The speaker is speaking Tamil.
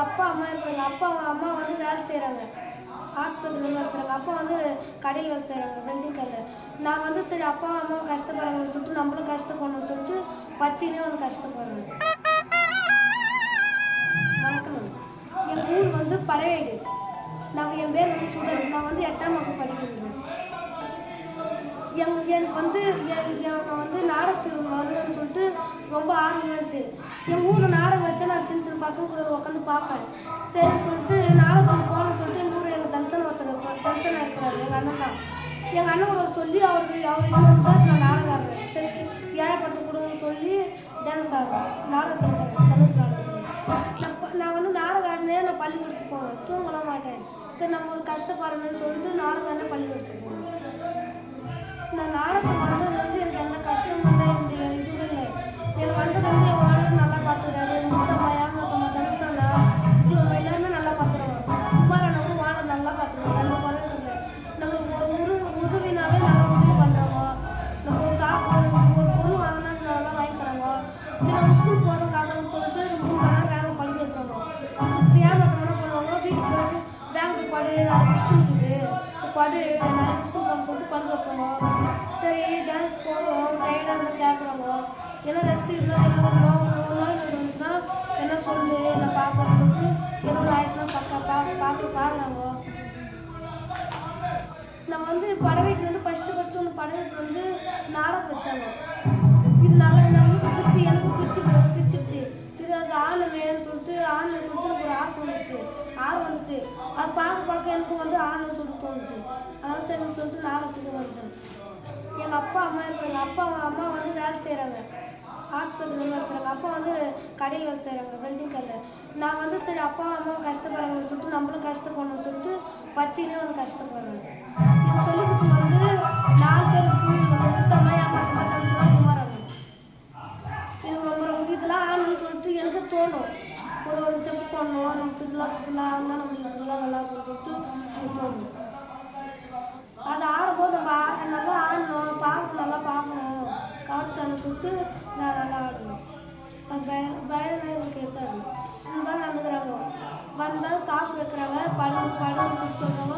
அப்பா அம்மா இருக்காங்க. அப்பா அம்மா வந்து வேலை செய்கிறாங்க, ஆஸ்பத்திரியில் வேலை செய்கிறாங்க. அப்பா வந்து கடையில் வேலை செய்கிறாங்க, வெல்டிங் கடையில். நான் வந்து சரி அப்பா அம்மா கஷ்டப்படுறாங்கன்னு சொல்லிட்டு நம்மளும் கஷ்டப்படணும்னு சொல்லிட்டு பச்சினே வந்து கஷ்டப்படுறேன். வணக்கம். என் ஊர் வந்து படைவேடு. என் பேர் வந்து சுதர். நான் வந்து 8ஆம் வகுப்பு படிக்கிறேன். எனக்கு வந்து நாடகத்துக்கு வரணும்னு சொல்லிட்டு ரொம்ப ஆர்வமாக இருந்துச்சு. எங்கள் ஊரில் நாடகம் வச்சா நான் சின்ன சின்ன பசங்க கூட உட்காந்து பார்ப்பேன். சரின்னு சொல்லிட்டு நாடகத்துக்கு போகணும்னு சொல்லிட்டு எங்கள் ஊரில் எங்கள் தன்சன் தன்சனாக இருக்கிறாரு, எங்கள் அண்ணன் தான். எங்கள் அண்ணன் கூட சொல்லி அவர் தான் நான் நாடகம் ஆடுறேன். சரி ஏழைப்பட்ட குடும்பம்னு சொல்லி டான்ஸ் ஆடுறேன், நாடகத்தில் தனுஷ் நாடகத்தில். நான் வந்து நாடகம் ஆடினே நான் பள்ளிக்கூடத்துக்கு போவேன், தூங்கலாம் மாட்டேன். சரி நம்ம ஒரு கஷ்டப்படுறேன்னு சொல்லிட்டு நாடகம் ஆடினே பள்ளிக்கூடத்துக்கு போவேன். நான் நாடகம் வந்தது வந்து எனக்கு எந்த கஷ்டமும் இல்லை, எந்த இதுவும் இல்லை. எனக்கு வந்தது வந்து என் வாழ்க்கை நல்லா பார்த்துக்கிறாரு. முத்தம்மா, யாமத்தம்மா, தனுஷனா, ஜீவன் எல்லாருமே நல்லா பார்த்துருவாங்க. குமாரனவும் வாழ நல்லா பார்த்துருவாங்க. ரெண்டு குறையும் இல்லை. நம்மளுக்கு ஒரு உதவினாலே நல்லா உதவி பண்ணுறாங்க. நம்ம ஒரு பொருள் வாங்கினா நல்லா வாங்கி தராங்க. சரி நம்ம ஸ்கூல் போகிறோம் காக்கணும்னு சொல்லிட்டு 3 மணி நேரம் வேலை படிக்க வைப்பாங்க. யாமத்தம் என்ன பண்ணுவாங்க, வீட்டுக்கு போயிட்டு பேங்க்கு படு, ஸ்கூலுக்கு படு, நிறைய ஸ்கூல் போகணும்னு சொல்லிட்டு படுக்க வைப்பாங்க. சரி டான்ஸ் போகிறோம், டயர்டாக இருந்தால் கேட்குறாங்க, என்ன ரெஸ்ட் இருந்தால் என்ன பண்ணுவோம், நோய் வந்துச்சுன்னா என்ன சொல்லு, என்ன பார்க்கணும்னு சொல்லிட்டு ஏதோ ஆயிடுச்சுன்னா பார்க்குறாங்க. நான் வந்து படவைக்கு வந்து ஃபஸ்ட்டு வந்து படவைக்கு வந்து நாடகம் வச்சாங்க. இது நல்லா நம்மளுக்கு பிடிச்சி எனக்கும் பிடிச்சிருச்சு. சரி அது ஆளுமேன்னு சொல்லிட்டு எனக்கு ஒரு ஆசை வந்துச்சு. அது பார்க்க எனக்கு வந்து ஆணுன்னு சொல்லிட்டு தோணுச்சு. அதான் சரின்னு சொல்லிட்டு நாடகத்துக்கு வந்துட்டேன். எங்கள் அப்பா அம்மா இருக்காங்க. அப்பா அம்மா வந்து வேலை செய்கிறாங்க, ஆஸ்பத்திரியில் வேலை செய்கிறாங்க. அப்பா வந்து கடையில் வேலை செய்கிறாங்க, வெல்டிங் கடையில். நான் வந்து சரி அப்பா அம்மா கஷ்டப்படுறாங்கன்னு சொல்லிட்டு நம்மளும் கஷ்டப்படணும்னு சொல்லிட்டு பச்சினே வந்து கஷ்டப்படுறேன். எனக்கு சொல்லிக் கொடுத்து வந்து 4 பேர் வந்து முத்தம்மா, யாமத்தம்மா, தனுஷனா, குமாரன். எனக்கு ரொம்ப இதெல்லாம் ஆகணும்னு சொல்லிட்டு எனக்கு தோணும். ஒரு செப்பு பண்ணணும், நமக்கு இதெல்லாம் நம்மளுக்கு நல்லா இருக்குன்னு சொல்லிட்டு எனக்கு தோணும். அது ஆடும்போது நம்ம நல்லா ஆடணும், நல்லா பார்க்கணும், கவனிச்சான்னு சொல்லிட்டு நான் நல்லா ஆடணும். அது பயமே எனக்கு இருக்காது. இந்த மாதிரி நடந்துக்கிறாங்க. வந்தால் சாப்பிட வைக்கிறாங்க, படம் சொல்லிட்டு சொல்கிறாங்க.